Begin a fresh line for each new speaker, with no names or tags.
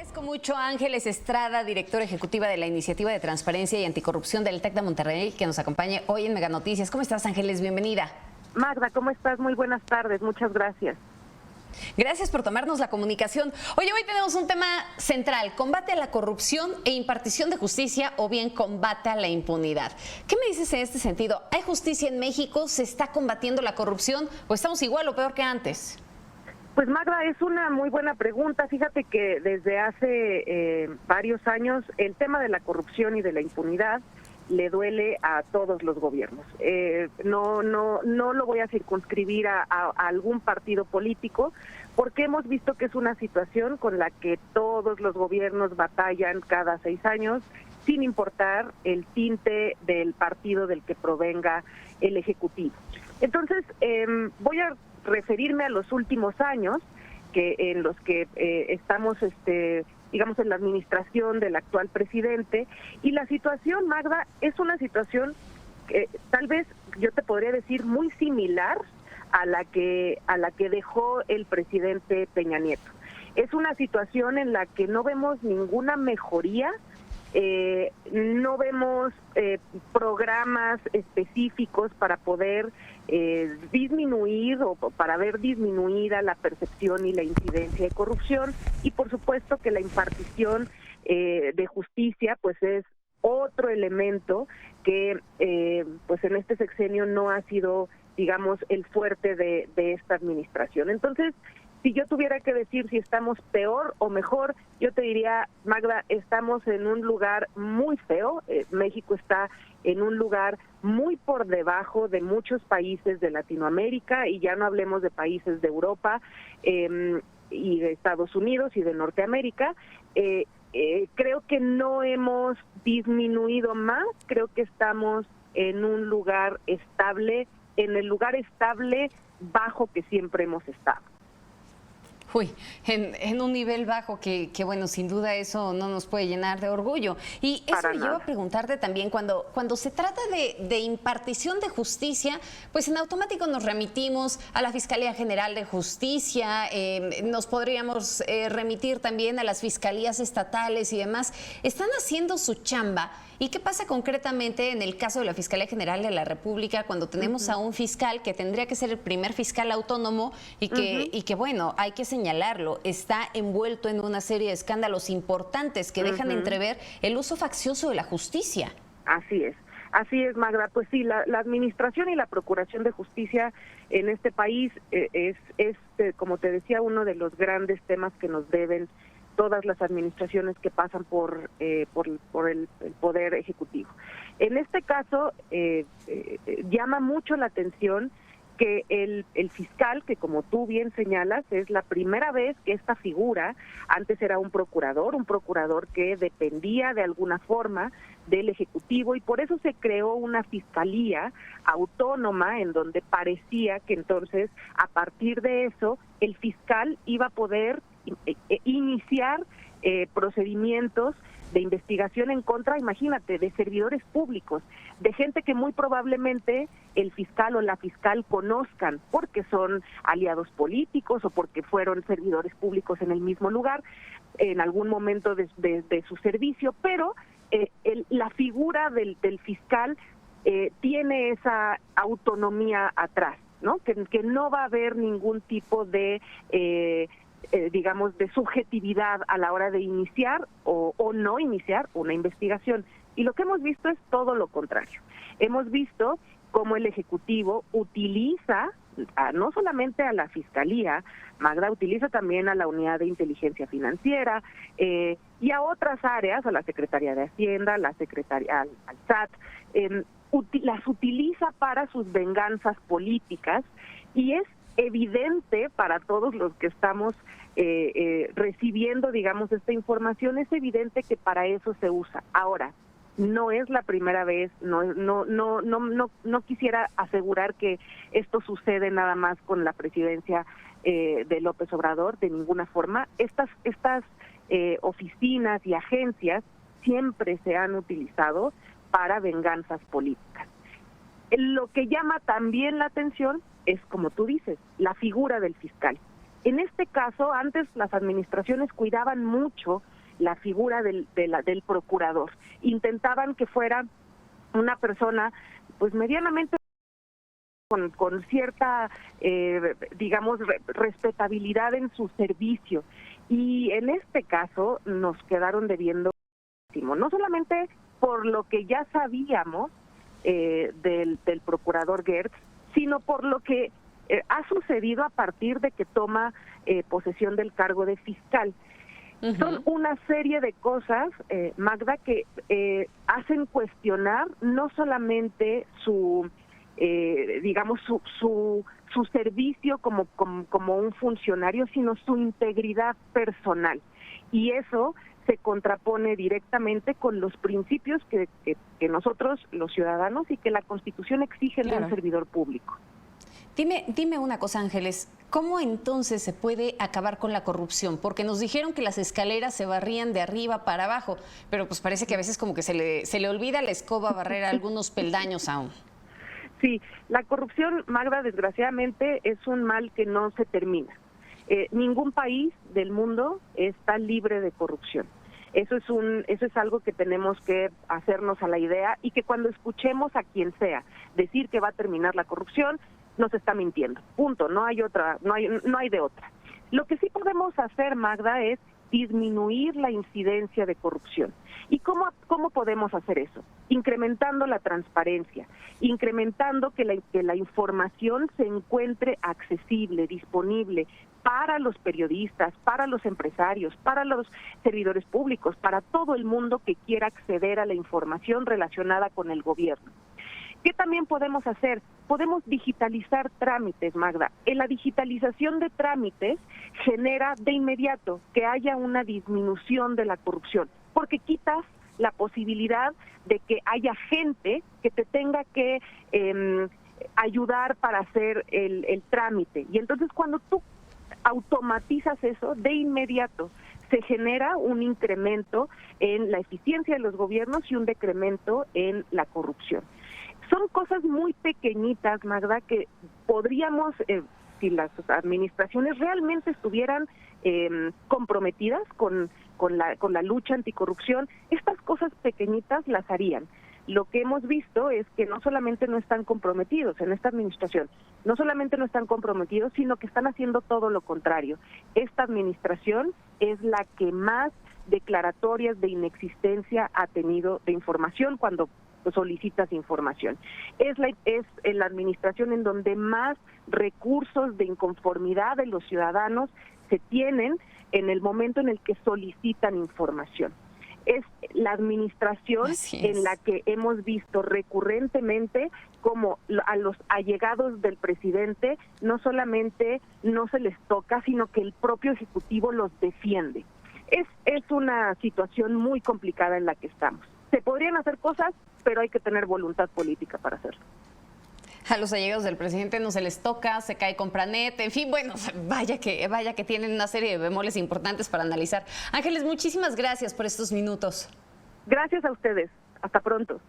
Agradezco mucho a Ángeles Estrada, directora ejecutiva de la Iniciativa de Transparencia y Anticorrupción del TEC de Monterrey, que nos acompañe hoy en Mega Noticias. ¿Cómo estás, Ángeles? Bienvenida.
Magda, ¿cómo estás? Muy buenas tardes, muchas gracias.
Gracias por tomarnos la comunicación. Oye, hoy tenemos un tema central: combate a la corrupción e impartición de justicia, o bien combate a la impunidad. ¿Qué me dices en este sentido? ¿Hay justicia en México? ¿Se está combatiendo la corrupción o estamos igual o peor que antes?
Pues Magda, es una muy buena pregunta. Fíjate que desde hace varios años el tema de la corrupción y de la impunidad le duele a todos los gobiernos. No lo voy a circunscribir a algún partido político, porque hemos visto que es una situación con la que todos los gobiernos batallan cada 6 años, sin importar el tinte del partido del que provenga el Ejecutivo. Entonces, voy a referirme a los últimos años en los que estamos digamos, en la administración del actual presidente, y la situación, Magda, es una situación que tal vez yo te podría decir muy similar a la que dejó el presidente Peña Nieto. Es una situación en la que no vemos ninguna mejoría, no vemos programas específicos para poder disminuir o para ver disminuida la percepción y la incidencia de corrupción, y por supuesto que la impartición de justicia pues es otro elemento que pues en este sexenio no ha sido, digamos, el fuerte de esta administración. Entonces, si yo tuviera que decir si estamos peor o mejor, yo te diría, Magda, estamos en un lugar muy feo. México está en un lugar muy por debajo de muchos países de Latinoamérica, y ya no hablemos de países de Europa y de Estados Unidos y de Norteamérica. Creo que no hemos disminuido más, creo que estamos en un lugar estable, en el lugar estable bajo que siempre hemos estado.
Uy, en un nivel bajo que bueno, sin duda eso no nos puede llenar de orgullo. Y eso me lleva a preguntarte también, cuando se trata de impartición de justicia, pues en automático nos remitimos a la Fiscalía General de Justicia, nos podríamos remitir también a las fiscalías estatales y demás. ¿Están haciendo su chamba? ¿Y qué pasa concretamente en el caso de la Fiscalía General de la República, cuando tenemos a un fiscal que tendría que ser el primer fiscal autónomo y que bueno, hay que señalarlo, está envuelto en una serie de escándalos importantes que dejan entrever el uso faccioso de la justicia?
Así es, Magda. Pues sí, la administración y la procuración de justicia en este país es, como te decía, uno de los grandes temas que nos deben todas las administraciones que pasan por el Poder Ejecutivo. En este caso, llama mucho la atención que el fiscal, que como tú bien señalas, es la primera vez que esta figura, antes era un procurador que dependía de alguna forma del Ejecutivo, y por eso se creó una fiscalía autónoma en donde parecía que entonces, a partir de eso, el fiscal iba a poder iniciar procedimientos de investigación en contra, imagínate, de servidores públicos, de gente que muy probablemente el fiscal o la fiscal conozcan porque son aliados políticos o porque fueron servidores públicos en el mismo lugar en algún momento de su servicio, pero la figura del fiscal tiene esa autonomía atrás, ¿no? Que no va a haber ningún tipo de digamos, de subjetividad a la hora de iniciar o no iniciar una investigación. Y lo que hemos visto es todo lo contrario. Hemos visto cómo el Ejecutivo utiliza no solamente a la Fiscalía, Magda, utiliza también a la Unidad de Inteligencia Financiera y a otras áreas, a la Secretaría de Hacienda, al SAT, las utiliza para sus venganzas políticas, y es evidente para todos los que estamos recibiendo, digamos, esta información, es evidente que para eso se usa. Ahora, no es la primera vez, no quisiera asegurar que esto sucede nada más con la presidencia de López Obrador, de ninguna forma. Estas oficinas y agencias siempre se han utilizado para venganzas políticas. Lo que llama también la atención es, como tú dices, la figura del fiscal. En este caso, antes las administraciones cuidaban mucho la figura del procurador. Intentaban que fuera una persona pues medianamente con cierta, digamos, respetabilidad en su servicio. Y en este caso nos quedaron debiendo, no solamente por lo que ya sabíamos del procurador Gertz, sino por lo que ha sucedido a partir de que toma posesión del cargo de fiscal. Son una serie de cosas, Magda, que hacen cuestionar no solamente su digamos, su servicio como un funcionario, sino su integridad personal. Y eso se contrapone directamente con los principios que nosotros, los ciudadanos, y que la Constitución exige de un servidor público.
Dime una cosa, Ángeles, ¿cómo entonces se puede acabar con la corrupción? Porque nos dijeron que las escaleras se barrían de arriba para abajo, pero pues parece que a veces como que se le olvida la escoba barrer algunos peldaños aún.
Sí, la corrupción, Magda, desgraciadamente es un mal que no se termina. Ningún país del mundo está libre de corrupción. Eso es algo que tenemos que hacernos a la idea, y que cuando escuchemos a quien sea decir que va a terminar la corrupción, nos está mintiendo. Punto. No hay de otra. Lo que sí podemos hacer, Magda, es disminuir la incidencia de corrupción. ¿Y cómo podemos hacer eso? Incrementando la transparencia, incrementando que la información se encuentre accesible, disponible para los periodistas, para los empresarios, para los servidores públicos, para todo el mundo que quiera acceder a la información relacionada con el gobierno. ¿Qué también podemos hacer? Podemos digitalizar trámites, Magda. En la digitalización de trámites genera de inmediato que haya una disminución de la corrupción, porque quitas la posibilidad de que haya gente que te tenga que ayudar para hacer el trámite. Y entonces cuando tú automatizas eso, de inmediato se genera un incremento en la eficiencia de los gobiernos y un decremento en la corrupción. Son cosas muy pequeñitas, Magda, que podríamos, si las administraciones realmente estuvieran comprometidas con la lucha anticorrupción, estas cosas pequeñitas las harían. Lo que hemos visto es que no solamente no están comprometidos en esta administración, no solamente no están comprometidos, sino que están haciendo todo lo contrario. Esta administración es la que más declaratorias de inexistencia ha tenido de información cuando solicitas información. Es la administración en donde más recursos de inconformidad de los ciudadanos se tienen en el momento en el que solicitan información. Es la administración en la que hemos visto recurrentemente como a los allegados del presidente no solamente no se les toca, sino que el propio Ejecutivo los defiende. Es una situación muy complicada en la que estamos. Se podrían hacer cosas, pero hay que tener voluntad política para hacerlo.
A los allegados del presidente no se les toca, se cae Compranet, en fin, bueno, vaya que tienen una serie de bemoles importantes para analizar. Ángeles, muchísimas gracias por estos minutos.
Gracias a ustedes. Hasta pronto.